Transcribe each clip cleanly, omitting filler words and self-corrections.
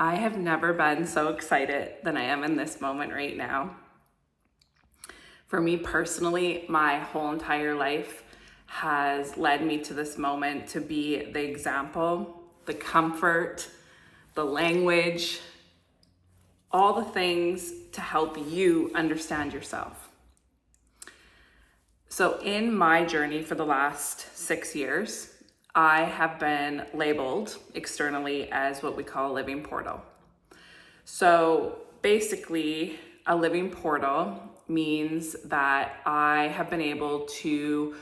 I have never been so excited than I am in this moment right now. For me personally, my whole entire life has led me to this moment to be the example, the comfort, the language, all the things to help you understand yourself. So in my journey for the last 6 years, I have been labeled externally as what we call a living portal. So basically, a living portal means that I have been able to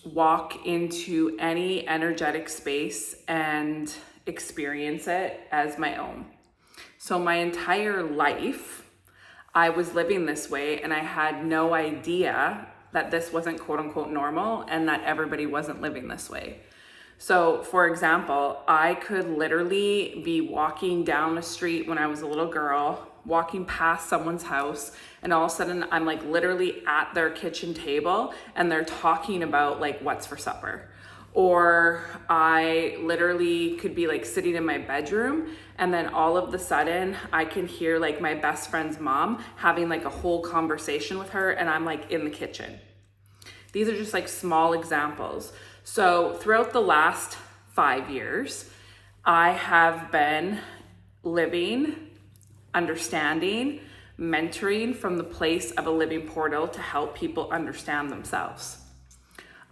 walk into any energetic space and experience it as my own. So my entire life, I was living this way and I had no idea that this wasn't quote unquote normal and that everybody wasn't living this way. So for example, I could literally be walking down the street when I was a little girl, walking past someone's house, and all of a sudden I'm like literally at their kitchen table and they're talking about like what's for supper. Or I literally could be like sitting in my bedroom and then all of the sudden I can hear like my best friend's mom having like a whole conversation with her and I'm like in the kitchen. These are just like small examples. So throughout the last 5 years, I have been living, understanding, mentoring from the place of a living portal to help people understand themselves.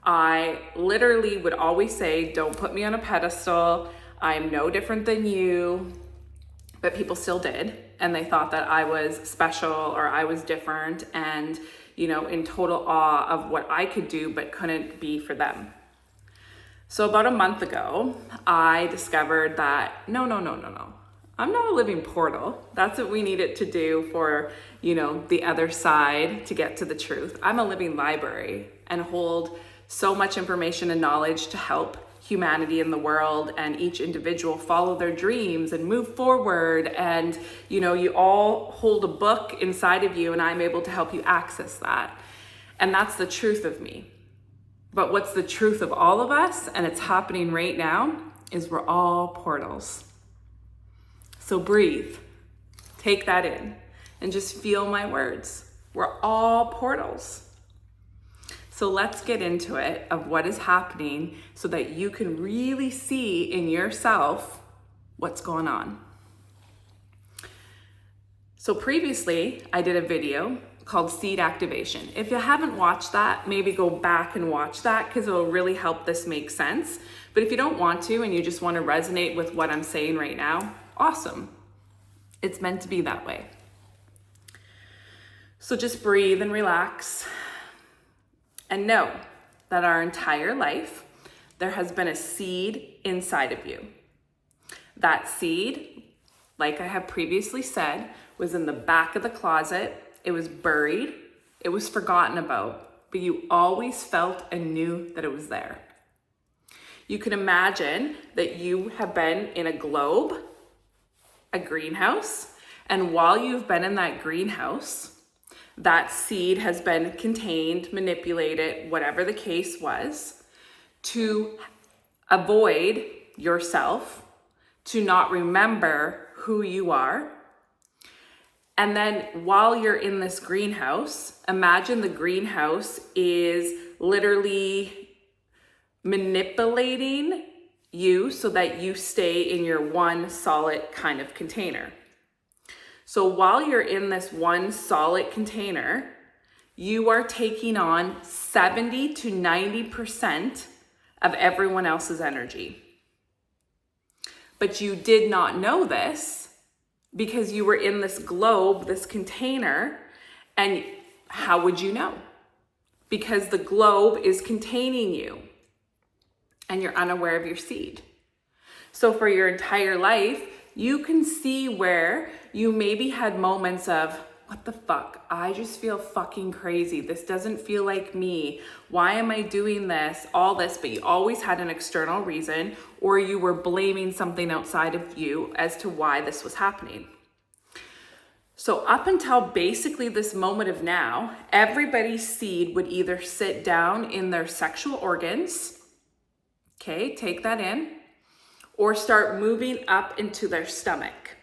I literally would always say, don't put me on a pedestal. I'm no different than you. But people still did. And they thought that I was special or I was different and, in total awe of what I could do, but couldn't be for them. So about a month ago, I discovered that no. I'm not a living portal. That's what we needed to do for, the other side to get to the truth. I'm a living library and hold so much information and knowledge to help humanity in the world and each individual follow their dreams and move forward. And, you all hold a book inside of you and I'm able to help you access that. And that's the truth of me. But what's the truth of all of us, and it's happening right now, is we're all portals. So breathe, take that in, and just feel my words. We're all portals. So let's get into it of what is happening so that you can really see in yourself what's going on. So previously, I did a video called Seed Activation. If you haven't watched that, maybe go back and watch that because it will really help this make sense. But if you don't want to and you just want to resonate with what I'm saying right now, awesome. It's meant to be that way. So just breathe and relax and know that our entire life, there has been a seed inside of you. That seed, like I have previously said, was in the back of the closet. It was buried, it was forgotten about, but you always felt and knew that it was there. You can imagine that you have been in a globe, a greenhouse, and while you've been in that greenhouse, that seed has been contained, manipulated, whatever the case was, to avoid yourself, to not remember who you are. And then while you're in this greenhouse, imagine the greenhouse is literally manipulating you so that you stay in your one solid kind of container. So while you're in this one solid container, you are taking on 70 to 90% of everyone else's energy. But you did not know this because you were in this globe, this container, and how would you know? Because the globe is containing you and you're unaware of your seed. So for your entire life, you can see where you maybe had moments of, what the fuck? I just feel fucking crazy. This doesn't feel like me. Why am I doing this? All this, but you always had an external reason, or you were blaming something outside of you as to why this was happening. So up until basically this moment of now, everybody's seed would either sit down in their sexual organs, okay, take that in, or start moving up into their stomach.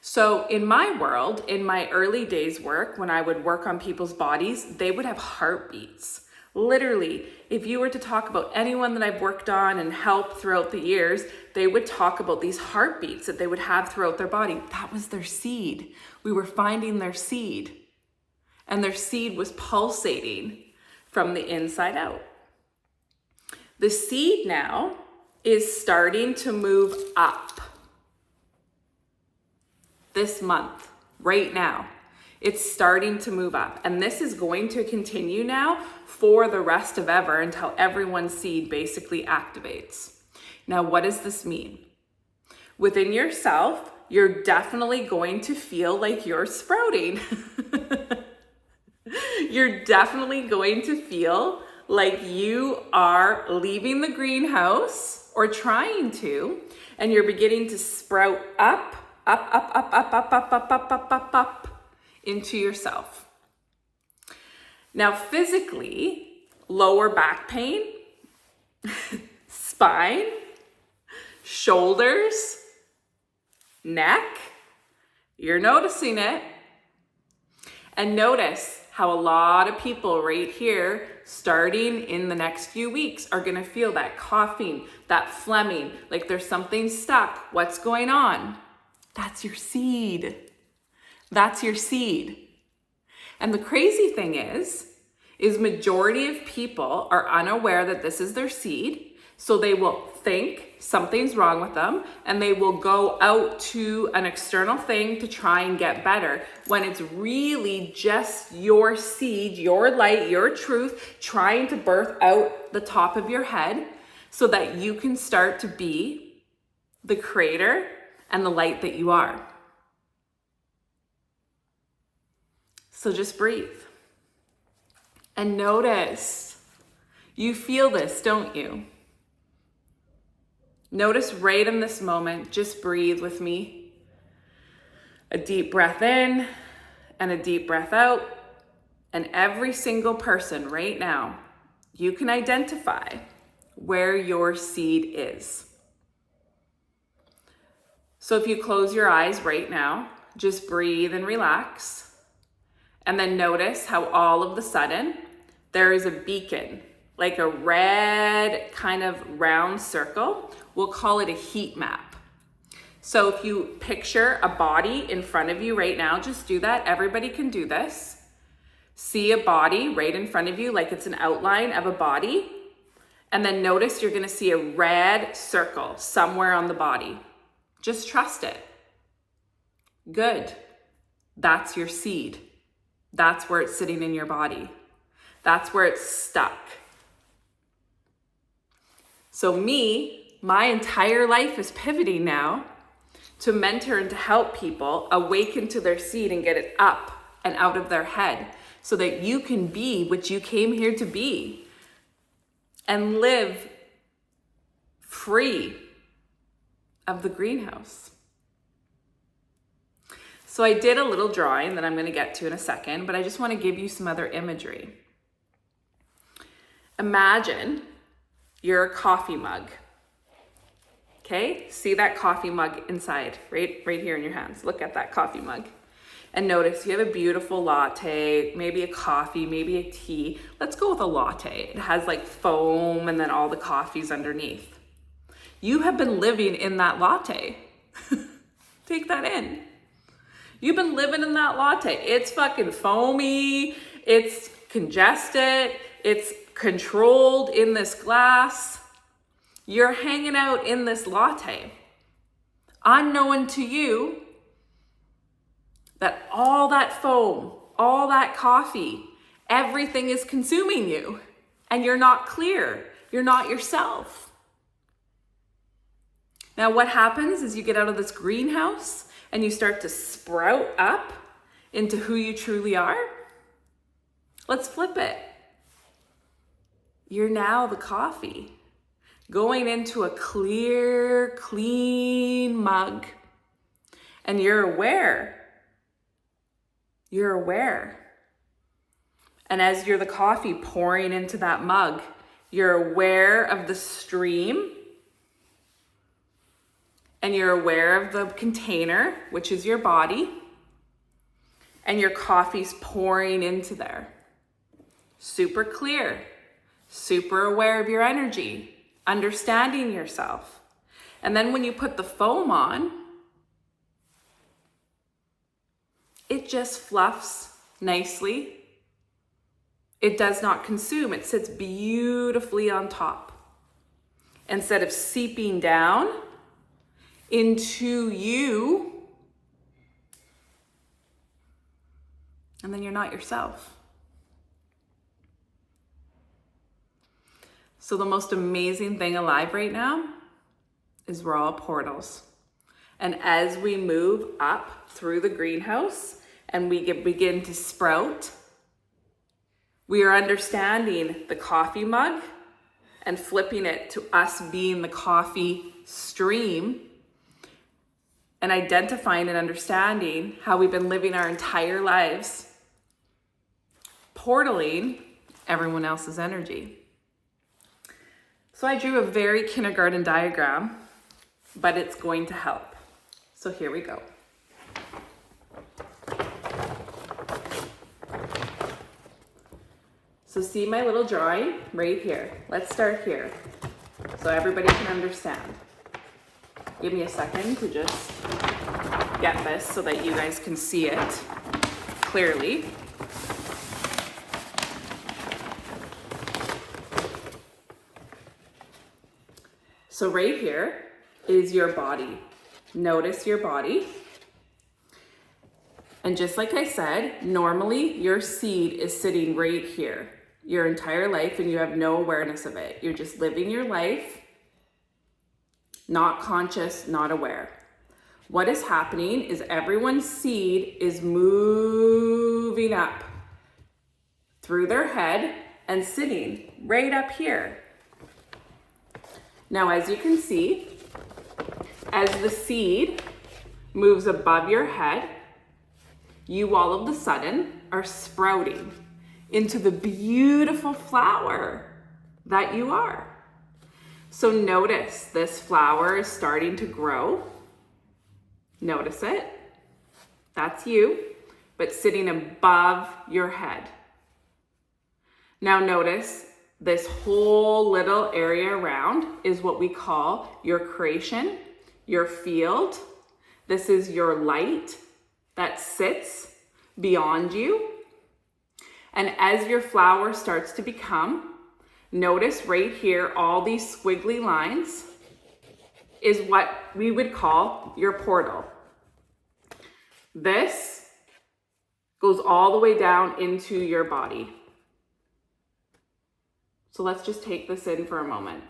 So in my world, in my early days work, when I would work on people's bodies, they would have heartbeats. Literally, if you were to talk about anyone that I've worked on and helped throughout the years, they would talk about these heartbeats that they would have throughout their body. That was their seed. We were finding their seed. And their seed was pulsating from the inside out. The seed now is starting to move up. This month, right now, it's starting to move up. And this is going to continue now for the rest of ever until everyone's seed basically activates. Now, what does this mean? Within yourself, you're definitely going to feel like you're sprouting. You're definitely going to feel like you are leaving the greenhouse or trying to, and you're beginning to sprout up into yourself. Now, physically, lower back pain, spine, shoulders, neck, you're noticing it. And notice how a lot of people right here, starting in the next few weeks, are gonna feel that coughing, that phlegming, like there's something stuck. What's going on? That's your seed. That's your seed. And the crazy thing is majority of people are unaware that this is their seed. So they will think something's wrong with them and they will go out to an external thing to try and get better, when it's really just your seed, your light, your truth, trying to birth out the top of your head so that you can start to be the creator and the light that you are. So just breathe and notice. You feel this, don't you? Notice right in this moment, just breathe with me. A deep breath in and a deep breath out. And every single person right now, you can identify where your seed is. So if you close your eyes right now, just breathe and relax. And then notice how all of a sudden there is a beacon, like a red kind of round circle. We'll call it a heat map. So if you picture a body in front of you right now, just do that. Everybody can do this. See a body right in front of you, like it's an outline of a body. And then notice you're gonna see a red circle somewhere on the body. Just trust it. Good. That's your seed. That's where it's sitting in your body. That's where it's stuck. So my entire life is pivoting now to mentor and to help people awaken to their seed and get it up and out of their head so that you can be what you came here to be and live free of the greenhouse. So I did a little drawing that I'm going to get to in a second, but I just want to give you some other imagery. Imagine you're a coffee mug. Okay? See that coffee mug inside, right here in your hands. Look at that coffee mug. And notice you have a beautiful latte, maybe a coffee, maybe a tea. Let's go with a latte. It has like foam and then all the coffees underneath. You have been living in that latte. Take that in. You've been living in that latte. It's fucking foamy. It's congested. It's controlled in this glass. You're hanging out in this latte. Unknown to you that all that foam, all that coffee, everything is consuming you and you're not clear. You're not yourself. Now what happens is you get out of this greenhouse and you start to sprout up into who you truly are. Let's flip it. You're now the coffee going into a clear, clean mug. And you're aware. You're aware. And as you're the coffee pouring into that mug, you're aware of the stream and you're aware of the container, which is your body, and your coffee's pouring into there. Super clear, super aware of your energy, understanding yourself. And then when you put the foam on, it just fluffs nicely. It does not consume. It sits beautifully on top. Instead of seeping down into you, and then you're not yourself. So the most amazing thing alive right now is we're all portals. And as we move up through the greenhouse and we begin to sprout, we are understanding the coffee mug and flipping it to us being the coffee stream, and identifying and understanding how we've been living our entire lives portaling everyone else's energy. So I drew a very kindergarten diagram, but it's going to help. So here we go. So see my little drawing right here. Let's start here so everybody can understand. Give me a second to just get this so that you guys can see it clearly. So right here is your body. Notice your body. And just like I said, normally your seed is sitting right here your entire life and you have no awareness of it. You're just living your life, not conscious, not aware. What is happening is everyone's seed is moving up through their head and sitting right up here. Now, as you can see, as the seed moves above your head, you all of a sudden are sprouting into the beautiful flower that you are. So notice this flower is starting to grow. Notice it. That's you, but sitting above your head. Now notice this whole little area around is what we call your creation, your field. This is your light that sits beyond you. And as your flower starts to become, notice right here, all these squiggly lines is what we would call your portal. This goes all the way down into your body. So let's just take this in for a moment.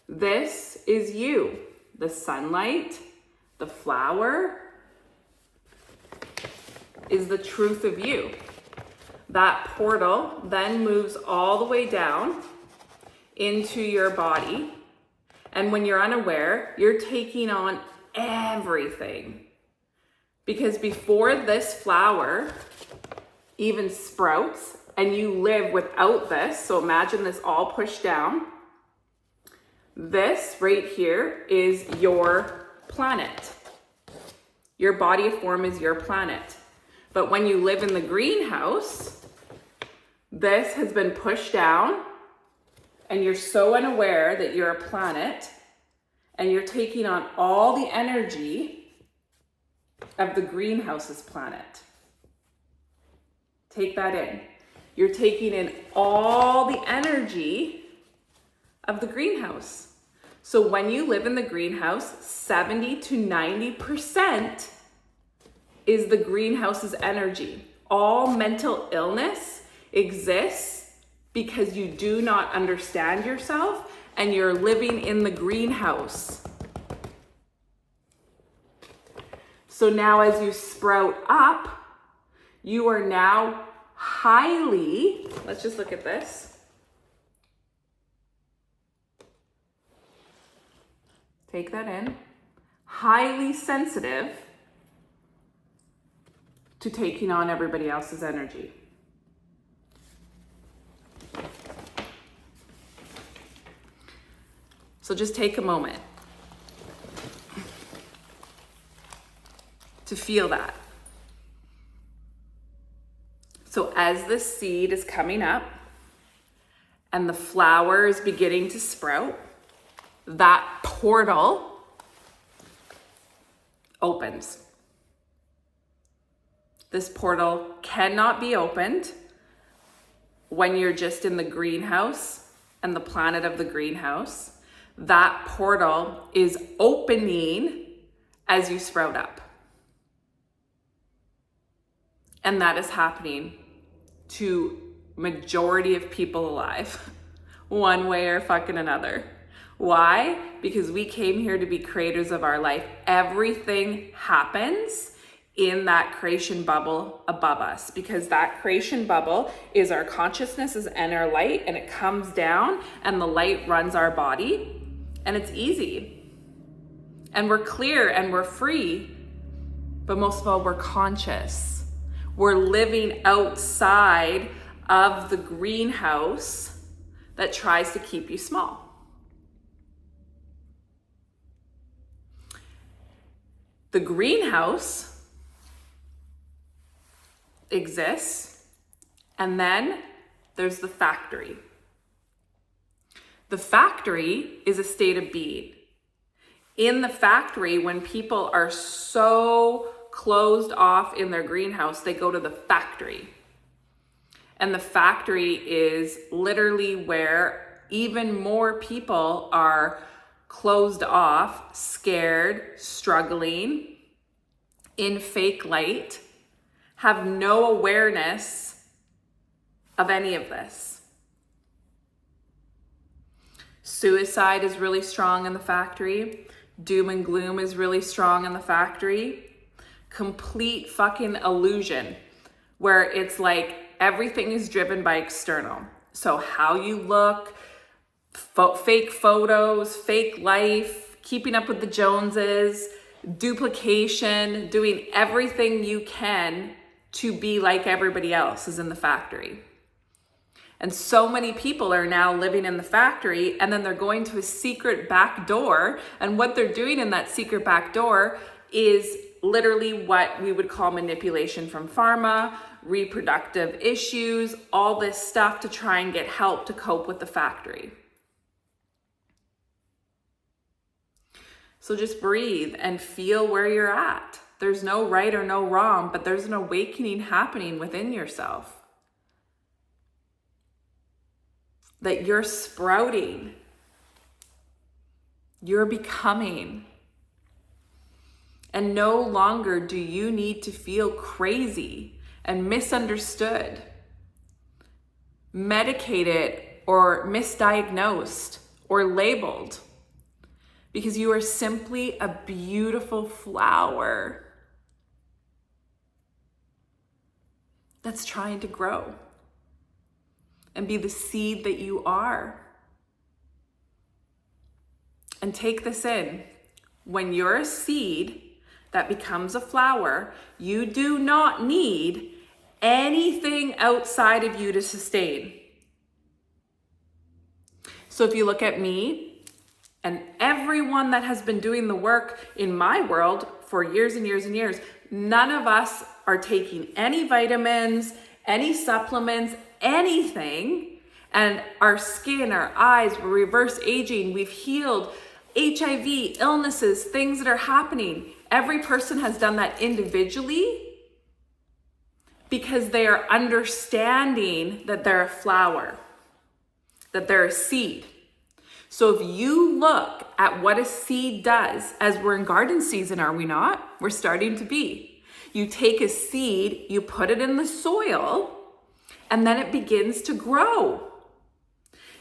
This is you, the sunlight, the flower is the truth of you. That portal then moves all the way down into your body. And when you're unaware, you're taking on everything. Because before this flower even sprouts and you live without this, so imagine this all pushed down, this right here is your planet. Your body form is your planet. But when you live in the greenhouse, this has been pushed down and you're so unaware that you're a planet and you're taking on all the energy of the greenhouse's planet. Take that in. You're taking in all the energy of the greenhouse. So when you live in the greenhouse, 70 to 90% is the greenhouse's energy. All mental illness exists because you do not understand yourself and you're living in the greenhouse. So now as you sprout up, you are now highly, let's just look at this. Take that in. Highly sensitive to taking on everybody else's energy. So just take a moment to feel that. So as the seed is coming up and the flower is beginning to sprout, that portal opens. This portal cannot be opened when you're just in the greenhouse and the planet of the greenhouse. That portal is opening as you sprout up. And that is happening to majority of people alive, one way or fucking another. Why? Because we came here to be creators of our life. Everything happens in that creation bubble above us, because that creation bubble is our consciousness and our light, and it comes down and the light runs our body, and it's easy. And we're clear and we're free, but most of all, we're conscious. We're living outside of the greenhouse that tries to keep you small. The greenhouse exists, and then there's the factory. The factory is a state of being. In the factory, when people are so closed off in their greenhouse, they go to the factory. And the factory is literally where even more people are closed off, scared, struggling, in fake light, have no awareness of any of this. Suicide is really strong in the factory. Doom and gloom is really strong in the factory. Complete fucking illusion, where it's like everything is driven by external. So how you look, fake photos, fake life, keeping up with the Joneses, duplication, doing everything you can to be like everybody else is in the factory. And so many people are now living in the factory, and then they're going to a secret back door. And what they're doing in that secret back door is literally what we would call manipulation from pharma, reproductive issues, all this stuff to try and get help to cope with the factory. So just breathe and feel where you're at. There's no right or no wrong, but there's an awakening happening within yourself. That you're sprouting. You're becoming. And no longer do you need to feel crazy and misunderstood, medicated or misdiagnosed or labeled, because you are simply a beautiful flower that's trying to grow and be the seed that you are. And take this in. When you're a seed that becomes a flower, you do not need anything outside of you to sustain. So if you look at me and everyone that has been doing the work in my world for years and years and years, none of us are taking any vitamins, any supplements, anything. And our skin, our eyes, we're reverse aging, we've healed HIV, illnesses, things that are happening. Every person has done that individually because they are understanding that they're a flower, that they're a seed. So if you look at what a seed does, as we're in garden season, are we not? We're starting to be. You take a seed, you put it in the soil, and then it begins to grow.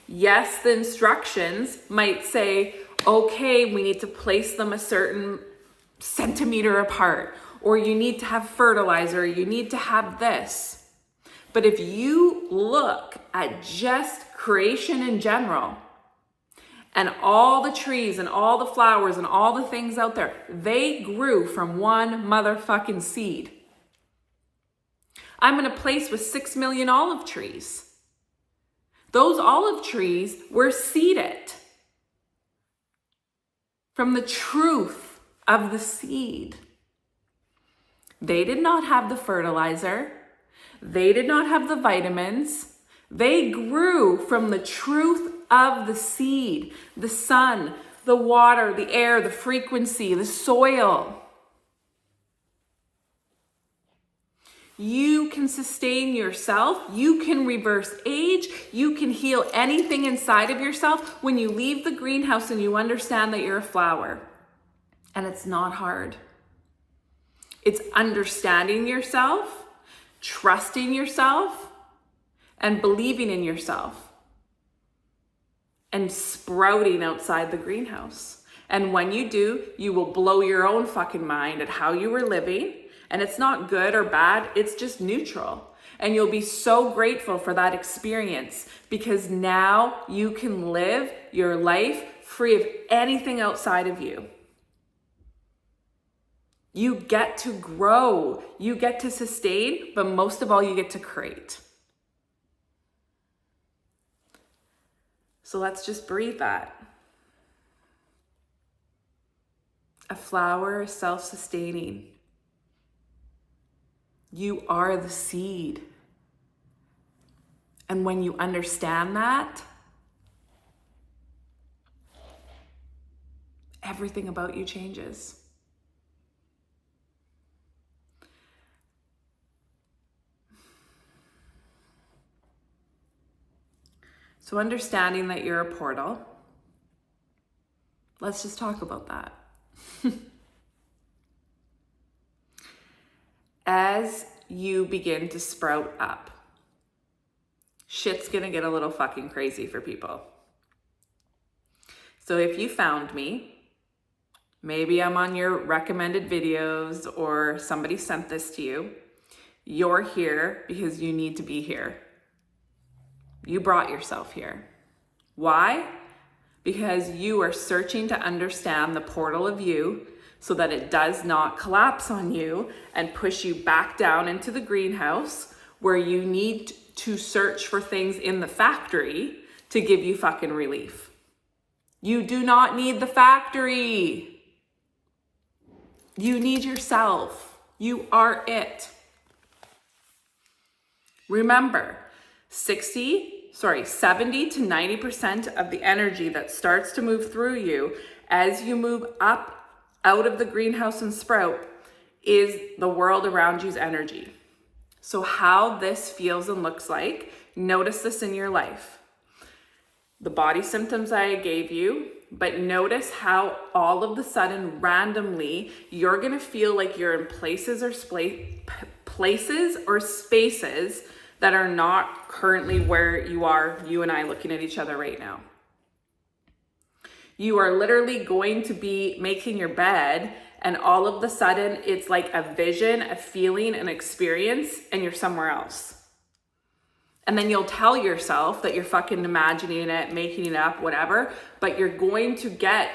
Yes, the instructions might say, okay, we need to place them a certain centimeter apart, or you need to have fertilizer, you need to have this. But if you look at just creation in general, and all the trees and all the flowers and all the things out there, they grew from one motherfucking seed. I'm in a place with 6 million olive trees. Those olive trees were seeded. from the truth of the seed. They did not have the fertilizer. They did not have the vitamins. They grew from the truth of the seed, the sun, the water, the air, the frequency, the soil. You can sustain yourself. You can reverse age. You can heal anything inside of yourself when you leave the greenhouse and you understand that you're a flower. And it's not hard. It's understanding yourself, trusting yourself, and believing in yourself. And sprouting outside the greenhouse. And when you do, you will blow your own fucking mind at how you were living. And it's not good or bad, it's just neutral. And you'll be so grateful for that experience because now you can live your life free of anything outside of you. You get to grow, you get to sustain, but most of all, you get to create. So let's just breathe that. A flower is self-sustaining. You are the seed. And when you understand that, everything about you changes. So understanding that you're a portal, let's just talk about that. As you begin to sprout up, shit's gonna get a little fucking crazy for people. So if you found me, maybe I'm on your recommended videos or somebody sent this to you, you're here because you need to be here. You brought yourself here. Why? Because you are searching to understand the portal of you so that it does not collapse on you and push you back down into the greenhouse where you need to search for things in the factory to give you fucking relief. You do not need the factory. You need yourself. You are it. Remember, 70 to 90% of the energy that starts to move through you as you move up out of the greenhouse and sprout is the world around you's energy. So how this feels and looks like, notice this in your life. The body symptoms I gave you, but notice how all of the sudden, randomly, you're gonna feel like you're in places or spaces that are not currently where you are, you and I looking at each other right now. You are literally going to be making your bed and all of the sudden it's like a vision, a feeling, an experience, and you're somewhere else. And then you'll tell yourself that you're fucking imagining it, making it up, whatever, but you're going to get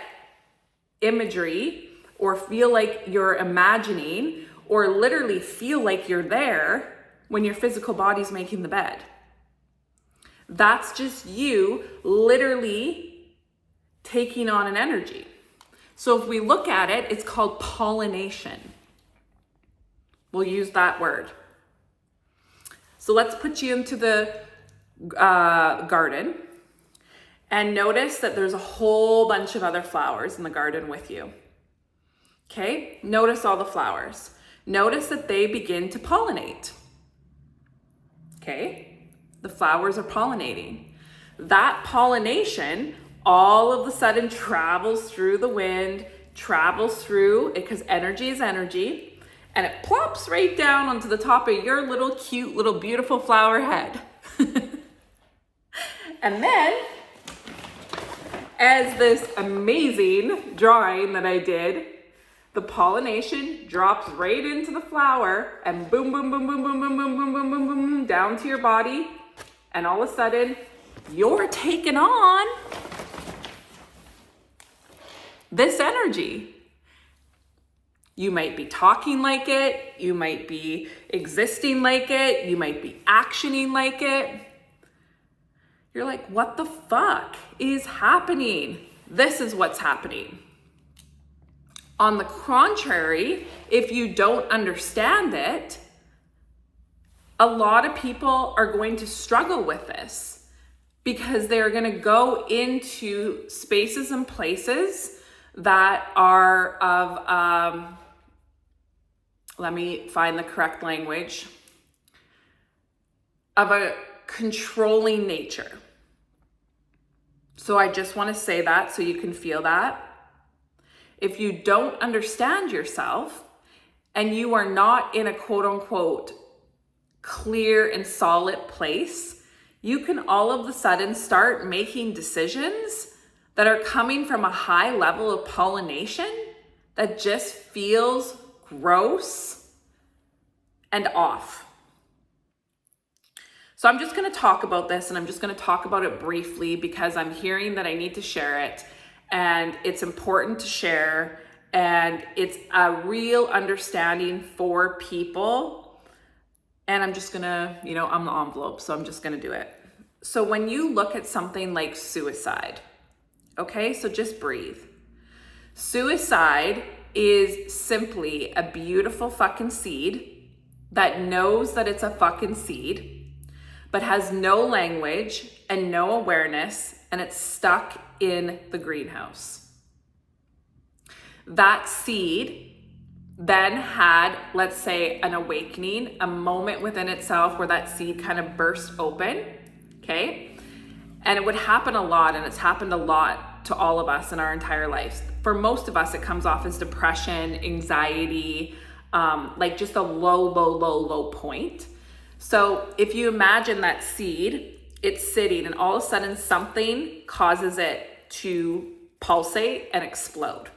imagery or feel like you're imagining or literally feel like you're there when your physical body's making the bed. That's just you literally taking on an energy. So if we look at it, it's called pollination. We'll use that word. So let's put you into the garden and notice that there's a whole bunch of other flowers in the garden with you. Okay, notice all the flowers. Notice that they begin to pollinate. Okay, the flowers are pollinating. That pollination all of a sudden travels through the wind, travels through, because energy is energy, and it plops right down onto the top of your little cute, little beautiful flower head. And then, as this amazing drawing that I did, the pollination drops right into the flower and boom, boom, boom, boom, boom, boom, boom, boom, boom, boom, boom, boom, down to your body. And all of a sudden, you're taking on this energy. You might be talking like it, you might be existing like it, you might be actioning like it. You're like, what the fuck is happening? This is what's happening. On the contrary, if you don't understand it, a lot of people are going to struggle with this because they're going to go into spaces and places that are of, let me find the correct language, of a controlling nature. So I just want to say that so you can feel that. If you don't understand yourself and you are not in a quote unquote clear and solid place, you can all of a sudden start making decisions that are coming from a high level of pollination that just feels gross and off. So I'm just going to talk about this, and I'm just going to talk about it briefly because I'm hearing that I need to share it, and it's important to share, and it's a real understanding for people. And I'm just going to, I'm the envelope, so I'm just going to do it. So when you look at something like suicide, okay, so just breathe. Suicide is simply a beautiful fucking seed that knows that it's a fucking seed, but has no language and no awareness, and it's stuck in the greenhouse. That seed then had, let's say, an awakening, a moment within itself where that seed kind of burst open, okay? And it would happen a lot, and it's happened a lot to all of us in our entire lives. For most of us, it comes off as depression, anxiety, like just a low point. So if you imagine that seed, it's sitting, and all of a sudden something causes it to pulsate and explode.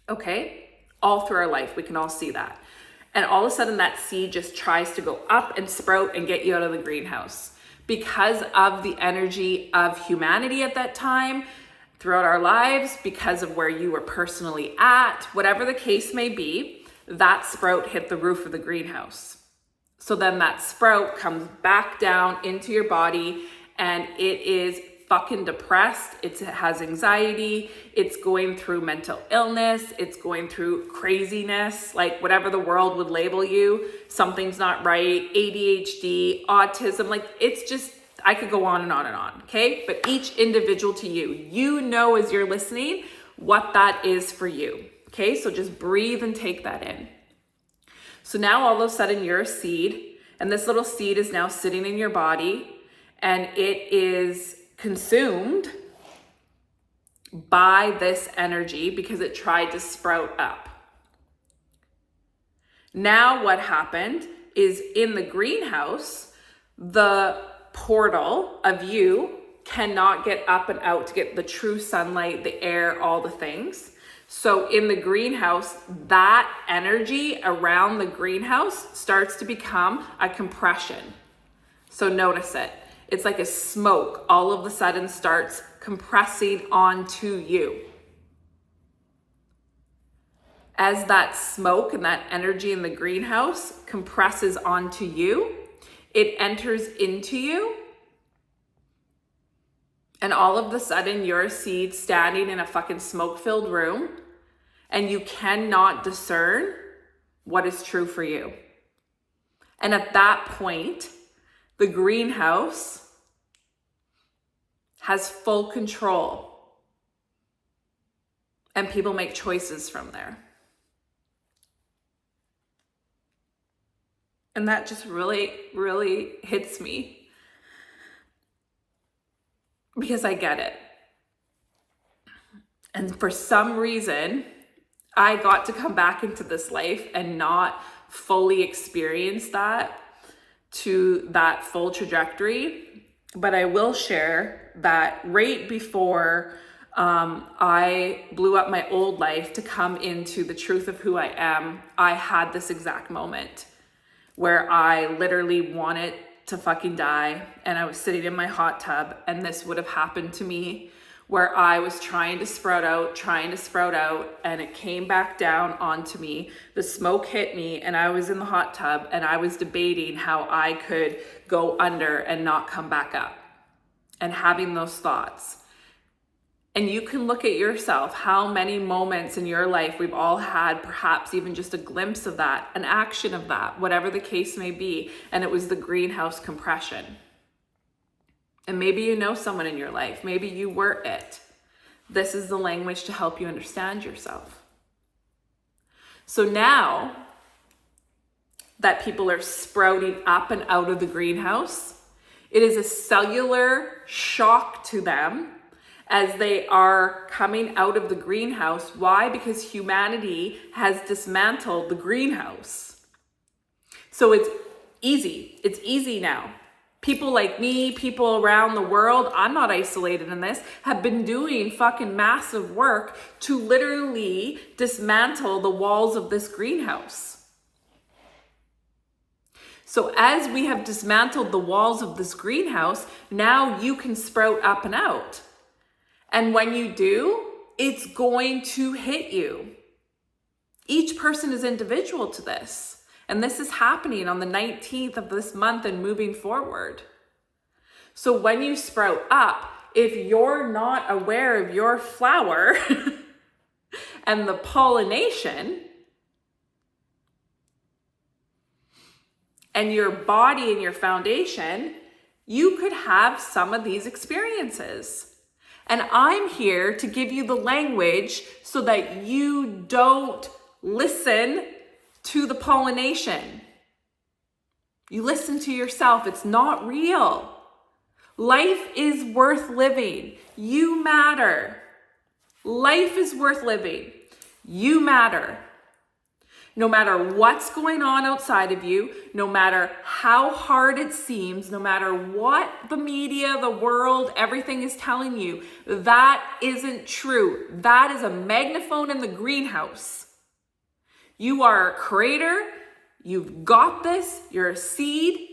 Okay? All through our life, we can all see that. And all of a sudden that seed just tries to go up and sprout and get you out of the greenhouse. Because of the energy of humanity at that time, throughout our lives, because of where you were personally at, whatever the case may be, that sprout hit the roof of the greenhouse. So then that sprout comes back down into your body, and it is fucking depressed. It has anxiety. It's going through mental illness. It's going through craziness, like whatever the world would label you. Something's not right. ADHD, autism, like it's just, I could go on and on and on, okay? But each individual to you know as you're listening what that is for you, okay? So just breathe and take that in. So now all of a sudden you're a seed, and this little seed is now sitting in your body, and it is consumed by this energy because it tried to sprout up. Now what happened is in the greenhouse, the portal of you cannot get up and out to get the true sunlight, the air, all the things. So in the greenhouse, that energy around the greenhouse starts to become a compression. So notice it. It's like a smoke all of a sudden starts compressing onto you. As that smoke and that energy in the greenhouse compresses onto you, it enters into you. And all of a sudden you're a seed standing in a fucking smoke-filled room, and you cannot discern what is true for you. And at that point, the greenhouse has full control, and people make choices from there. And that just really hits me because I get it. And for some reason, I got to come back into this life and not fully experience that to that full trajectory. But I will share that right before I blew up my old life to come into the truth of who I am, I had this exact moment where I literally wanted to fucking die, and I was sitting in my hot tub, and this would have happened to me, where I was trying to sprout out, and it came back down onto me. The smoke hit me, and I was in the hot tub, and I was debating how I could go under and not come back up, and having those thoughts. And you can look at yourself, how many moments in your life we've all had, perhaps even just a glimpse of that, an action of that, whatever the case may be. And it was the greenhouse compression. And maybe you know someone in your life. Maybe you were it. This is the language to help you understand yourself. So now that people are sprouting up and out of the greenhouse, it is a cellular shock to them as they are coming out of the greenhouse. Why? Because humanity has dismantled the greenhouse. So it's easy. It's easy now. People like me, people around the world, I'm not isolated in this, have been doing fucking massive work to literally dismantle the walls of this greenhouse. So as we have dismantled the walls of this greenhouse, now you can sprout up and out. And when you do, it's going to hit you. Each person is individual to this. And this is happening on the 19th of this month and moving forward. So when you sprout up, if you're not aware of your flower and the pollination and your body and your foundation, you could have some of these experiences. And I'm here to give you the language so that you don't listen to the pollination. You listen to yourself. It's not real. Life is worth living. You matter. Life is worth living. You matter. No matter what's going on outside of you, no matter how hard it seems, no matter what the media, the world, everything is telling you, that isn't true. That is a megaphone in the greenhouse. You are a creator. You've got this. You're a seed.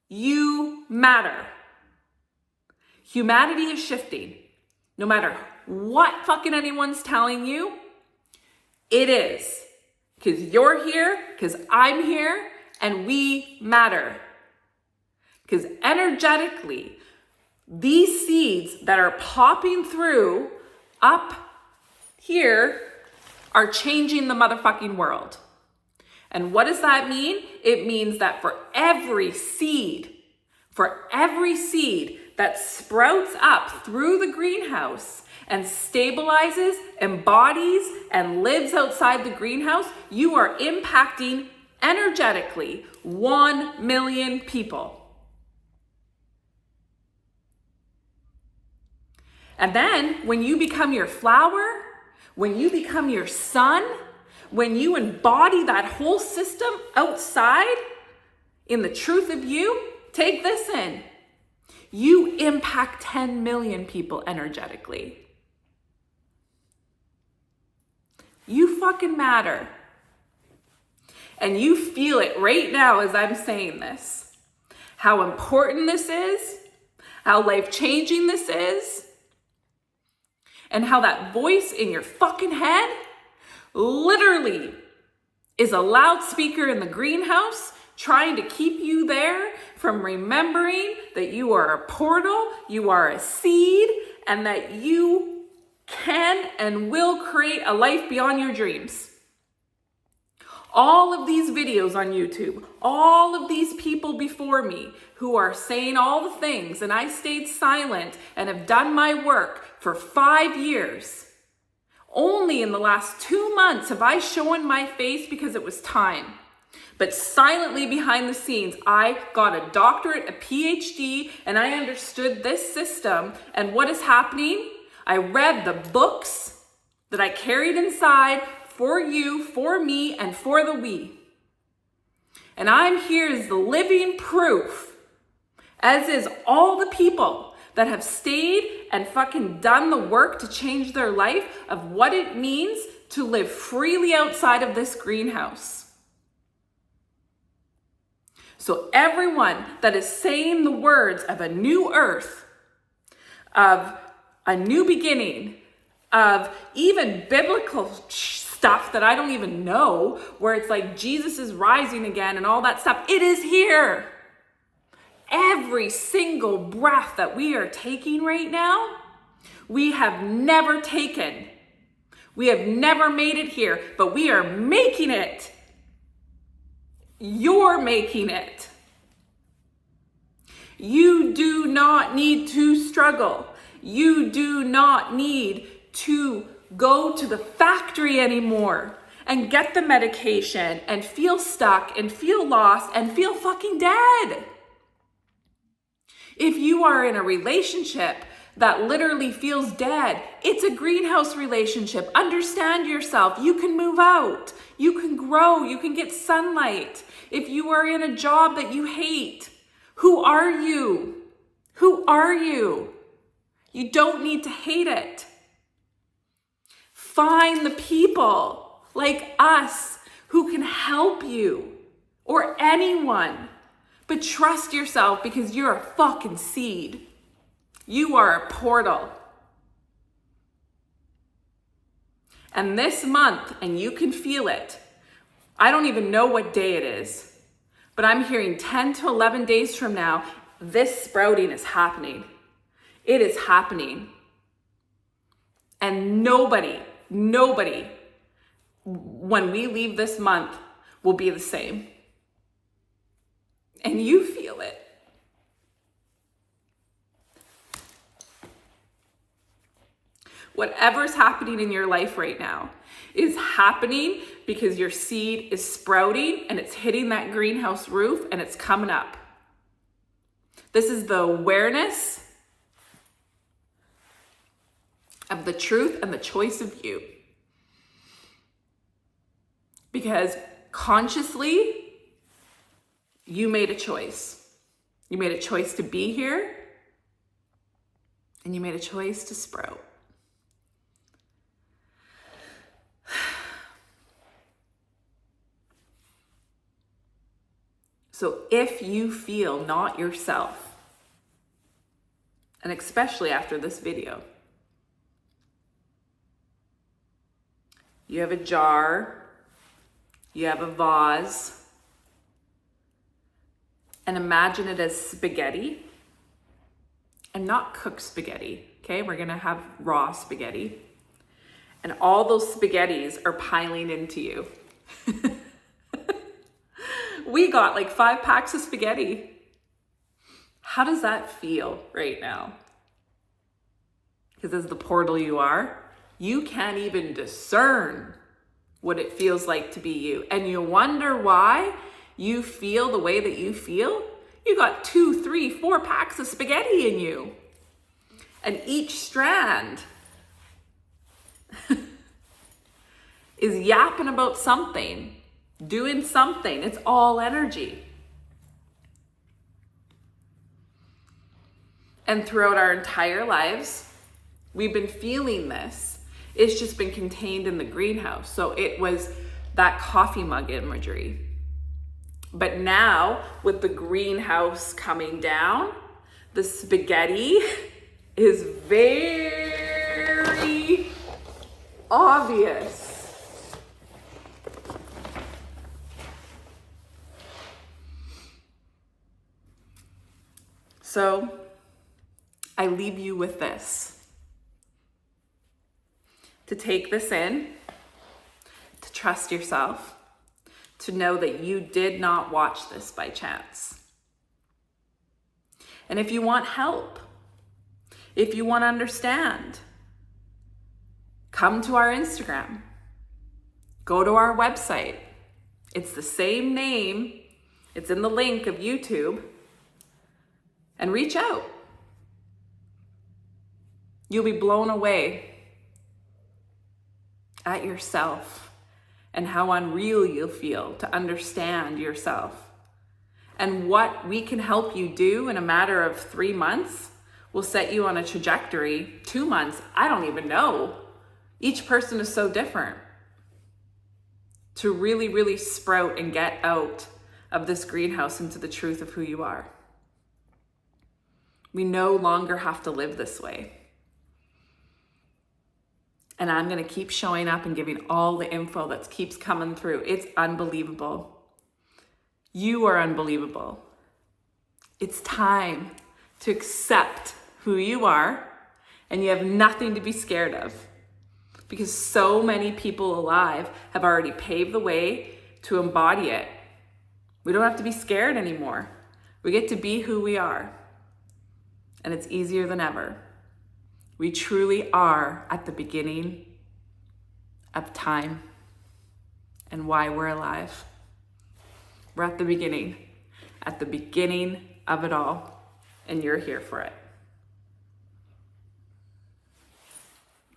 You matter. Humanity is shifting. No matter what fucking anyone's telling you, it is. Because you're here, because I'm here, and we matter. Because energetically, these seeds that are popping through up here are changing the motherfucking world. And what does that mean? It means that for every seed that sprouts up through the greenhouse and stabilizes, embodies, and lives outside the greenhouse, you are impacting energetically 1 million people. And then when you become your flower, when you become your sun, when you embody that whole system outside in the truth of you, take this in. You impact 10 million people energetically. You fucking matter. And you feel it right now as I'm saying this. How important this is, how life-changing this is, and how that voice in your fucking head literally is a loudspeaker in the greenhouse trying to keep you there from remembering that you are a portal, you are a seed, and that you can and will create a life beyond your dreams. All of these videos on YouTube, all of these people before me who are saying all the things, and I stayed silent and have done my work for 5 years. Only in the last 2 months have I shown my face because it was time. But silently behind the scenes, I got a doctorate, a PhD, and I understood this system and what is happening. I read the books that I carried inside for you, for me, and for the we. And I'm here as the living proof, as is all the people that have stayed and fucking done the work to change their life of what it means to live freely outside of this greenhouse. So everyone that is saying the words of a new earth, of a new beginning, of even biblical stuff that I don't even know, where it's like Jesus is rising again and all that stuff, it is here. Every single breath that we are taking right now, We have never taken. We have never made it here, but we are making it. You're making it. You do not need to struggle. You do not need to go to the factory anymore and get the medication and feel stuck and feel lost and feel fucking dead. If you are in a relationship that literally feels dead, it's a greenhouse relationship. Understand yourself. You can move out. You can grow. You can get sunlight. If you are in a job that you hate, who are you? Who are you? You don't need to hate it. Find the people like us who can help you, or anyone. But trust yourself, because you're a fucking seed. You are a portal. And this month, and you can feel it, I don't even know what day it is, but I'm hearing 10 to 11 days from now, this sprouting is happening. It is happening. And nobody, when we leave this month, will be the same. And you feel it. Whatever's happening in your life right now is happening because your seed is sprouting and it's hitting that greenhouse roof and it's coming up. This is the awareness of the truth and the choice of you. Because consciously, you made a choice. You made a choice to be here, and you made a choice to sprout. So if you feel not yourself, and especially after this video, you have a jar, you have a vase, and imagine it as spaghetti, and not cooked spaghetti, okay? We're gonna have raw spaghetti. And all those spaghettis are piling into you. We got like 5 packs of spaghetti. How does that feel right now? Because as the portal you are, you can't even discern what it feels like to be you. And you wonder why you feel the way that you feel? You got 2, 3, 4 packs of spaghetti in you. And each strand is yapping about something, doing something. It's all energy. And throughout our entire lives, we've been feeling this. It's just been contained in the greenhouse. So it was that coffee mug imagery. But now, with the greenhouse coming down, the spaghetti is very obvious. So, I leave you with this. To take this in, to trust yourself, to know that you did not watch this by chance. And if you want help, if you want to understand, come to our Instagram. Go to our website. It's the same name. It's in the link of YouTube. And reach out. You'll be blown away at yourself and how unreal you'll feel to understand yourself. And what we can help you do in a matter of 3 months will set you on a trajectory. 2 months, I don't even know. Each person is so different. To really, really sprout and get out of this greenhouse into the truth of who you are. We no longer have to live this way. And I'm going to keep showing up and giving all the info that keeps coming through. It's unbelievable. You are unbelievable. It's time to accept who you are And you have nothing to be scared of, because so many people alive have already paved the way to embody it. We don't have to be scared anymore. We get to be who we are. And it's easier than ever. We truly are at the beginning of time and why we're alive. We're at the beginning of it all, and you're here for it.